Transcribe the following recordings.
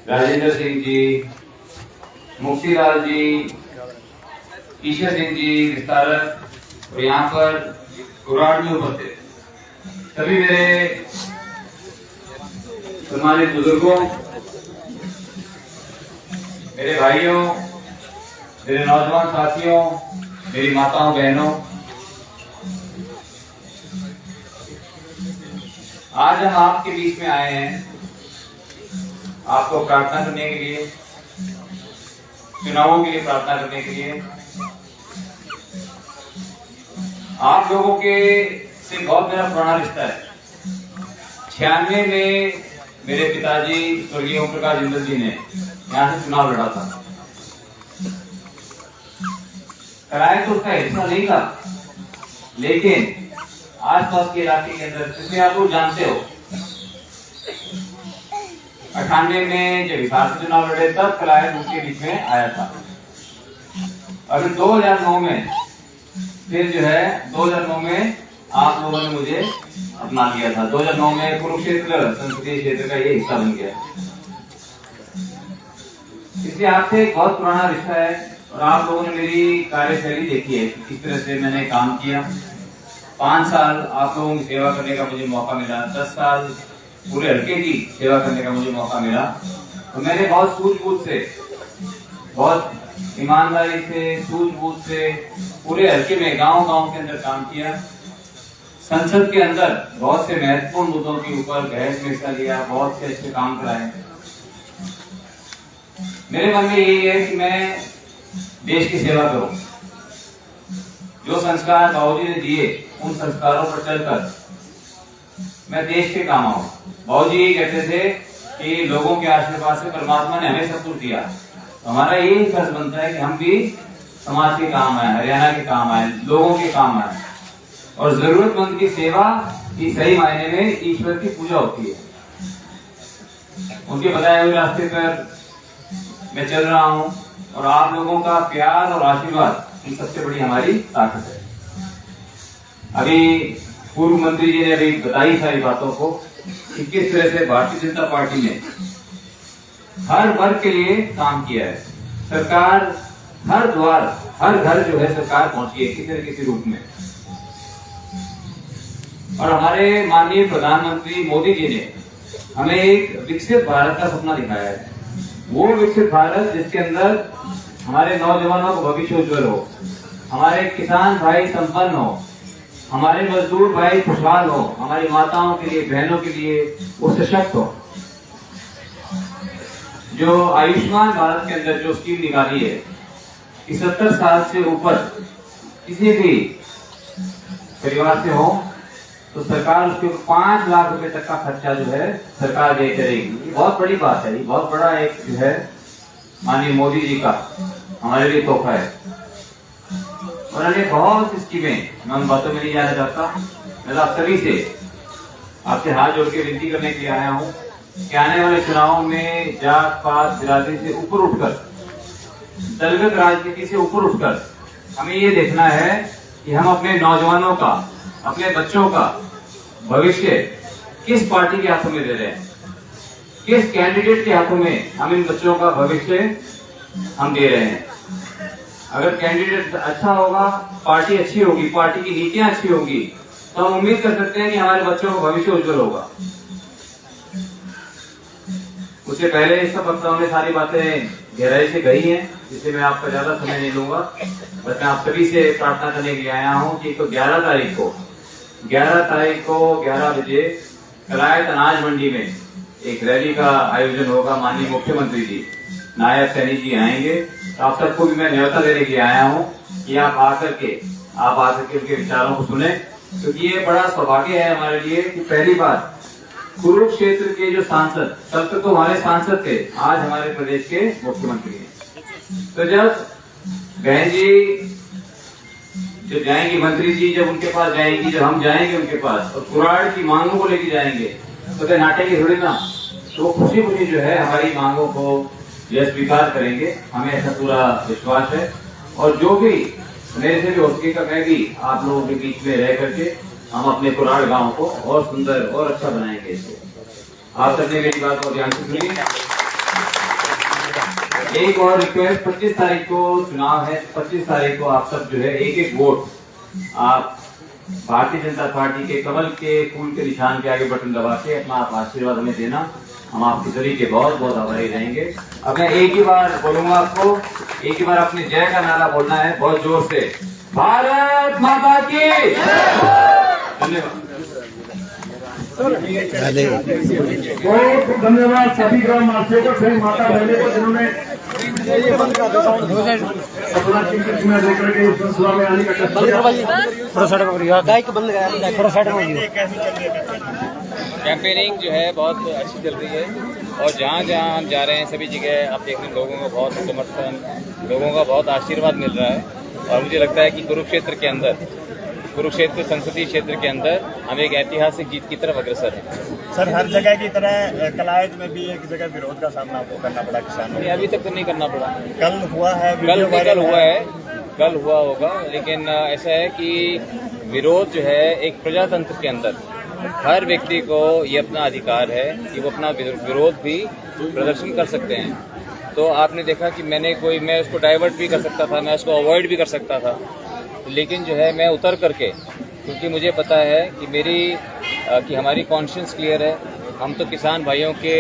राजेंद्र सिंह जी, मुक्तिलाल जी, ईश्वर सिंह जी विस्तारक, और यहाँ पर कुराड़ में उपस्थित सभी मेरे सम्मानित बुजुर्गों, मेरे भाइयों, मेरे नौजवान साथियों, मेरी माताओं बहनों, आज हम आपके बीच में आए हैं आपको प्रार्थना करने के लिए, चुनावों के लिए प्रार्थना करने के लिए। आप लोगों के से बहुत मेरा पुराना रिश्ता है। 96 में मेरे पिताजी स्वर्गीय ओम प्रकाश जिंदल जी ने यहाँ से चुनाव लड़ा था। कराए तो उसका हिस्सा नहीं था, लेकिन आसपास के इलाके के अंदर, जिसमें आप लोग जानते हो, 98 में जब हिसार से चुनाव लड़े तब कलायत उनके बीच में आया था। अभी 2009 में फिर जो है 2009 में आप लोगों ने मुझे अपना लिया था। 2009 में कुरुक्षेत्र संसदीय क्षेत्र का ये हिस्सा बन गया। इसलिए आपसे एक बहुत पुराना रिश्ता है और आप लोगों ने मेरी कार्यशैली देखी है, किस तरह से मैंने काम किया। 5 साल आप लोगों की सेवा करने का मुझे मौका मिला, 10 साल पूरे हल्के की सेवा करने का मुझे मौका मिला। तो मैंने बहुत सूझबूझ से, बहुत ईमानदारी से, सूझबूझ से पूरे हल्के में गांव-गांव के अंदर काम किया। संसद के अंदर बहुत से महत्वपूर्ण मुद्दों के ऊपर बहस में हिस्सा लिया, बहुत से अच्छे काम कराए। मेरे मन में यही है कि मैं देश की सेवा करूं। जो संस्कार बाबूजी ने दिए, उन संस्कारों पर चलकर मैं देश के काम आऊं। बाबूजी ये कहते थे कि लोगों के आशीर्वाद से परमात्मा ने हमें सब कुछ दिया। तो हमारा यही फर्ज बनता है कि हम भी समाज के काम आए, हरियाणा के काम आए, लोगों के काम आए, और जरूरतमंद की सेवा की सही मायने में ईश्वर की पूजा होती है। उनके बताए हुए रास्ते पर मैं चल रहा हूं और आप लोगों का प्यार और आशीर्वाद ये सबसे बड़ी हमारी ताकत है। अभी पूर्व मंत्री जी ने अभी बताई सारी बातों को कि किस तरह से भारतीय जनता पार्टी ने हर वर्ग के लिए काम किया है। सरकार हर द्वार, हर घर जो है सरकार पहुंची है किसी न किसी रूप में। और हमारे माननीय प्रधानमंत्री मोदी जी ने हमें एक विकसित भारत का सपना दिखाया है। वो विकसित भारत जिसके अंदर हमारे नौजवानों का भविष्य उज्जवल हो, हमारे किसान भाई संपन्न हो, हमारे मजदूर भाई खुशहाल हो, हमारी माताओं के लिए, बहनों के लिए वो सशक्त हो। जो आयुष्मान भारत के अंदर जो स्कीम निकाली है कि 70 साल से ऊपर किसी भी परिवार से हो तो सरकार उसके 5 लाख रुपए तक का खर्चा जो है सरकार दे करेगी। ये बहुत बड़ी बात है, ये बहुत बड़ा एक जो है माननीय मोदी जी का हमारे लिए तोहफा है। और अन्य बहुत स्कीमें, मैं उन बातों में नहीं जाना चाहता। मैं आप सभी से आपसे हाथ जोड़ के विनती करने के लिए आया हूँ कि आने वाले चुनाव में जात पात बिरादरी से ऊपर उठकर, दलगत राजनीति से ऊपर उठकर हमें ये देखना है कि हम अपने नौजवानों का, अपने बच्चों का भविष्य किस पार्टी के हाथों में दे रहे हैं, किस कैंडिडेट के हाथों में हम इन बच्चों का भविष्य हम दे रहे हैं। अगर कैंडिडेट अच्छा होगा, पार्टी अच्छी होगी, पार्टी की नीतियां अच्छी होगी, तो हम उम्मीद कर सकते हैं कि हमारे बच्चों का भविष्य उज्जवल होगा। उससे पहले इस सब वक्ताओं में सारी बातें गहराई से गई हैं, जिससे मैं आपका ज्यादा समय नहीं लूंगा। बस मैं आप सभी से प्रार्थना करने के लिए आया हूँ कि 11 तारीख को 11 बजे कलायत अनाज मंडी में एक रैली का आयोजन होगा। माननीय मुख्यमंत्री जी, नायब सैनी जी आएंगे। तो आप सबको भी मैं न्योता देने के लिए आया हूँ कि आप आकर के उनके विचारों को सुने, क्योंकि ये बड़ा सौभाग्य है हमारे लिए कि पहली बार कुरुक्षेत्र के जो सांसद, तब तक तो हमारे सांसद थे, आज हमारे प्रदेश के मुख्यमंत्री हैं। तो जब बहन जी जब जाएंगी, मंत्री जी जब उनके पास जाएंगी, जब हम जाएंगे उनके पास और कुराड़ की मांगों को लेके जाएंगे, तो क्या नाटेंगे थोड़ी ना। तो खुशी खुशी जो है हमारी मांगों को यह स्वीकार करेंगे, हमें ऐसा पूरा विश्वास है। और जो भी मेरे से भी हो सकेगा, मैं भी आप लोगों के बीच में रह करके हम अपने कुराड़ गांव को और सुंदर और अच्छा बनाएंगे। आप सबने मेरी बात को ध्यान से सुनिए। एक और रिक्वेस्ट, 25 तारीख को चुनाव है, 25 तारीख को आप सब जो है एक एक वोट आप भारतीय जनता पार्टी के कमल के फूल के निशान के आगे बटन दबा के अपना आप आशीर्वाद हमें देना। हम आपके सभी के बहुत बहुत आभारी रहेंगे। अब मैं एक ही बार बोलूंगा आपको, एक ही बार अपने जय का नारा बोलना है बहुत जोर से, भारत माता की धन्यवाद। बहुत धन्यवाद सभी ग्रामवासियों को, सभी माता बहनों को जिन्होंने में आने का कैंपेनिंग जो है बहुत अच्छी चल रही है और जहाँ जहाँ हम जा रहे हैं सभी जगह आप देख रहे हैं लोगों का बहुत समर्थन, लोगों का बहुत आशीर्वाद मिल रहा है। और मुझे लगता है कि कुरुक्षेत्र के अंदर, कुरुक्षेत्र संसदीय क्षेत्र के अंदर हम एक ऐतिहासिक जीत की तरफ अग्रसर हैं। सर, हर जगह की तरह कलायत में भी एक जगह विरोध का सामना आपको करना पड़ा किसानों को। अभी तक तो नहीं करना पड़ा, कल हुआ है, कल हुआ होगा, लेकिन ऐसा है कि विरोध जो है एक प्रजातंत्र के अंदर हर व्यक्ति को ये अपना अधिकार है कि वो अपना विरोध भी प्रदर्शन कर सकते हैं। तो आपने देखा कि मैं उसको डाइवर्ट भी कर सकता था, मैं उसको अवॉइड भी कर सकता था, लेकिन जो है मैं उतर करके, क्योंकि मुझे पता है कि हमारी कॉन्शियंस क्लियर है, हम तो किसान भाइयों के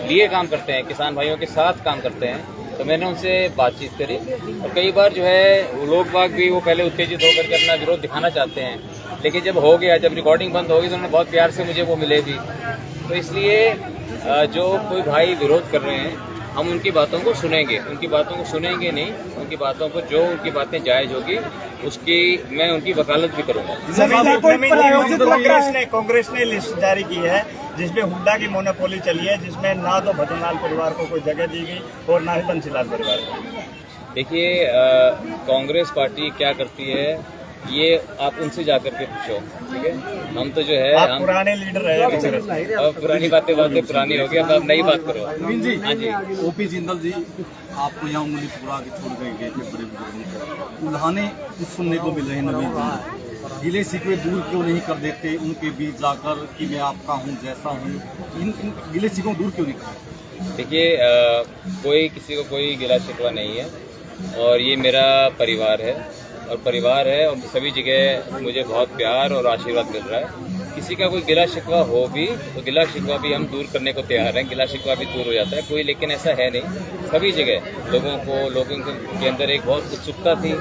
लिए काम करते हैं, किसान भाइयों के साथ काम करते हैं। तो मैंने उनसे बातचीत करी और कई बार जो है लोग बाग भी वो पहले उत्तेजित होकर के अपना विरोध दिखाना चाहते हैं, लेकिन जब हो गया, जब रिकॉर्डिंग बंद होगी तो उन्होंने बहुत प्यार से मुझे वो मिले भी। तो इसलिए जो कोई भाई विरोध कर रहे हैं हम उनकी बातों को सुनेंगे, उनकी बातों को सुनेंगे नहीं, उनकी बातों पर जो उनकी बातें जायज़ होगी उसकी मैं उनकी वकालत भी करूँगा। कांग्रेस ने लिस्ट जारी की है जिसमें हुड्डा की मोनोपोली चली है, जिसमें ना तो भजनलाल परिवार को कोई जगह दी गई और ना ही बंसीलाल परिवार को। देखिए, कांग्रेस पार्टी क्या करती है ये आप उनसे जाकर के पूछो, ठीक है। हम तो जो है हम पुराने लीडर रहे, अब पुरानी बातें पुरानी हो गई, अब आप नई बात करो। हाँ जी, ओपी जिंदल जी आपको यहाँ उंगली पूरा के छोड़ गए बड़े बुजुर्गों को उल्हाने सुनने को मिल रहे हैं। नवीन जी गिले शिकवे दूर क्यों नहीं कर देते उनके बीच जाकर कि मैं आपका हूँ जैसा हूँ, इन गिले शिकवे दूर क्यों नहीं करते? देखिए, कोई किसी को कोई गिला शिकवा नहीं है और ये मेरा परिवार है और सभी जगह मुझे बहुत प्यार और आशीर्वाद मिल रहा है। किसी का कोई गिला शिकवा हो भी तो गिला शिकवा भी हम दूर करने को तैयार हैं, गिला शिकवा भी दूर हो जाता है कोई, लेकिन ऐसा है नहीं। सभी जगह लोगों के अंदर एक बहुत उत्सुकता थी,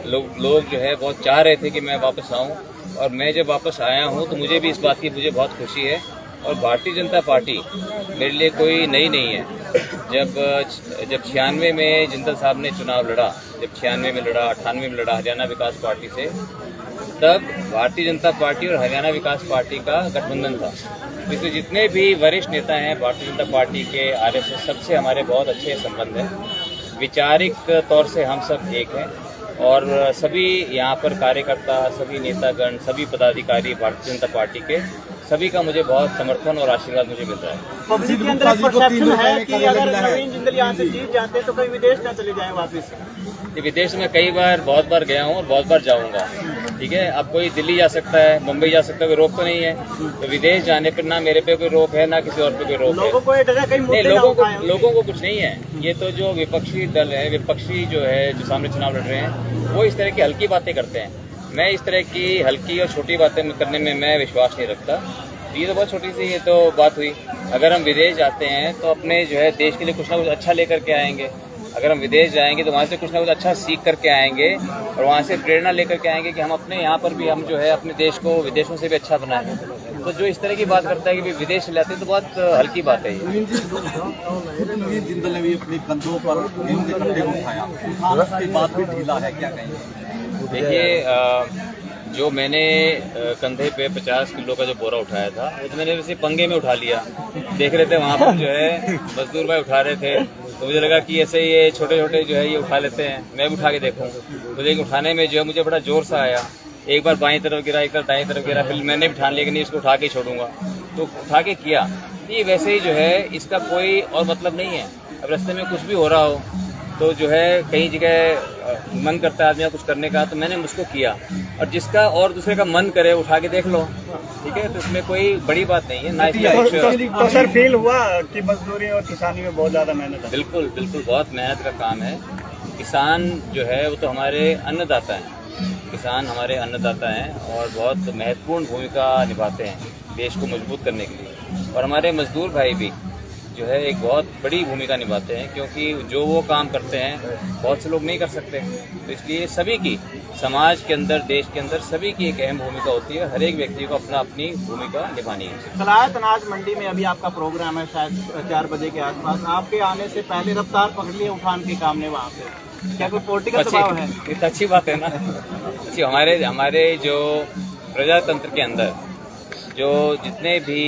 लोग जो है बहुत चाह रहे थे कि मैं वापस आऊँ और मैं जब वापस आया हूँ तो मुझे भी इस बात की मुझे बहुत खुशी है। और भारतीय जनता पार्टी मेरे लिए कोई नई नहीं है। जब 96 में जिंदल साहब ने चुनाव लड़ा, जब 96 में लड़ा, 98 में लड़ा हरियाणा विकास पार्टी से, तब भारतीय जनता पार्टी और हरियाणा विकास पार्टी का गठबंधन था। इसमें जितने भी वरिष्ठ नेता हैं भारतीय जनता पार्टी के, आरएसएस, सबसे हमारे बहुत अच्छे संबंध हैं। वैचारिक तौर से हम सब एक हैं और सभी यहाँ पर कार्यकर्ता, सभी नेतागण, सभी पदाधिकारी भारतीय जनता पार्टी के, सभी का मुझे बहुत समर्थन और आशीर्वाद मुझे मिल रहा है। पब्लिक के अंदर परसेप्शन है कि अगर नवीन जिंदल यहाँ से जीत जाते तो कहीं विदेश न चले जाएं वापस। विदेश में बहुत बार गया हूँ और बहुत बार जाऊँगा, ठीक है। अब कोई दिल्ली जा सकता है, मुंबई जा सकता है, कोई रोक तो नहीं है। तो विदेश जाने पर ना मेरे पे कोई रोक है ना किसी और पे कोई रोक है। लोगों को कुछ नहीं है। ये तो जो विपक्षी दल है, विपक्षी जो है, जो सामने चुनाव लड़ रहे हैं, वो इस तरह की हल्की बातें करते हैं। मैं इस तरह की हल्की और छोटी बातें करने में मैं विश्वास नहीं रखता। ये तो बहुत छोटी सी ये तो बात हुई। अगर हम विदेश जाते हैं तो अपने जो है देश के लिए कुछ ना कुछ अच्छा लेकर के आएंगे। अगर हम विदेश जाएंगे तो वहाँ से कुछ ना कुछ अच्छा सीख करके आएंगे और वहाँ से प्रेरणा लेकर के आएंगे कि हम अपने यहाँ पर भी हम जो है अपने देश को विदेशों से भी अच्छा बनाएं। तो जो इस तरह की बात करता है कि विदेश से लाते हैं तो बहुत हल्की बात है ये। नवीन जिंदल ने भी अपने कंधों पर गेहूं के कट्टे को उठाया, उसके बाद भी ढीला है, क्या कहेंगे? देखिए, जो मैंने कंधे पे 50 किलो का जो बोरा उठाया था वो तो मैंने वैसे पंगे में उठा लिया। देख रहे थे वहाँ पर जो है मजदूर भाई उठा रहे थे तो मुझे लगा कि ऐसे ये छोटे छोटे जो है ये उठा लेते हैं, मैं भी उठा के देखूँ। तो लेकिन उठाने में जो है मुझे बड़ा जोर सा आया, एक बार बाईं तरफ गिरा, एक बार दाईं तरफ गिरा, फिर मैंने भी ठान लिया कि नहीं इसको उठा के छोड़ूंगा, तो उठा के किया। ये वैसे ही जो है इसका कोई और मतलब नहीं है। अब रास्ते में कुछ भी हो रहा हो तो जो है कई जगह मन करता है आदमी का कुछ करने का, तो मैंने मुझको किया, और जिसका और दूसरे का मन करे उठा के देख लो, ठीक है। तो इसमें कोई बड़ी बात नहीं है ना। तो सर फील हुआ कि मजदूरी और किसानी में बहुत ज़्यादा मेहनत है? बिल्कुल बिल्कुल, बहुत मेहनत का काम है। किसान जो है वो तो हमारे अन्नदाता हैं, किसान हमारे अन्नदाता हैं और बहुत महत्वपूर्ण भूमिका निभाते हैं देश को मजबूत करने के लिए। और हमारे मजदूर भाई भी जो है एक बहुत बड़ी भूमिका निभाते हैं, क्योंकि जो वो काम करते हैं बहुत से लोग नहीं कर सकते। तो इसलिए सभी की, समाज के अंदर, देश के अंदर सभी की एक अहम भूमिका होती है। हर एक व्यक्ति को अपना अपनी भूमिका निभानी है। कलायत अनाज मंडी में अभी आपका प्रोग्राम है शायद 4 बजे के आसपास। आपके आने से पहले रफ्तार पकड़ लिए उठान के काम ने वहाँ पे, क्या कोई पॉलिटिकल दबाव है? ये तो अच्छी बात है ना। अच्छी, हमारे जो प्रजातंत्र के अंदर जो जितने भी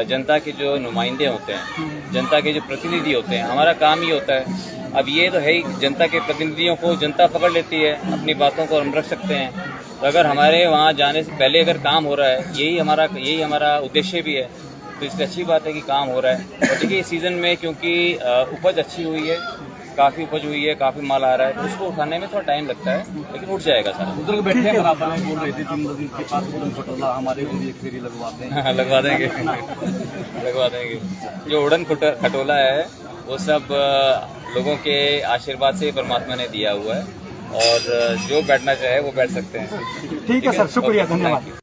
जनता के जो नुमाइंदे होते हैं, जनता के जो प्रतिनिधि होते हैं, हमारा काम ही होता है। अब ये तो है ही, जनता के प्रतिनिधियों को जनता पकड़ लेती है, अपनी बातों को हम रख सकते हैं। तो अगर हमारे वहाँ जाने से पहले अगर काम हो रहा है, यही हमारा उद्देश्य भी है, तो इसलिए अच्छी बात है कि काम हो रहा है। और देखिए इस सीज़न में क्योंकि उपज अच्छी हुई है, काफ़ी उपज हुई है, काफ़ी माल आ रहा है, तो उसको उठाने में थोड़ा टाइम लगता है, लेकिन उठ जाएगा सारा। उधर बैठे बराबर में बोल रहे थे 3 दिन के पास उड़न खटोला हमारे को भी एक फेरी लगवाते हैं। लगवा देंगे लगवा देंगे। जो उड़न खटोला है वो सब लोगों के आशीर्वाद से परमात्मा ने दिया हुआ है, और जो बैठना चाहे वो बैठ सकते हैं। ठीक है सर, शुक्रिया, धन्यवाद।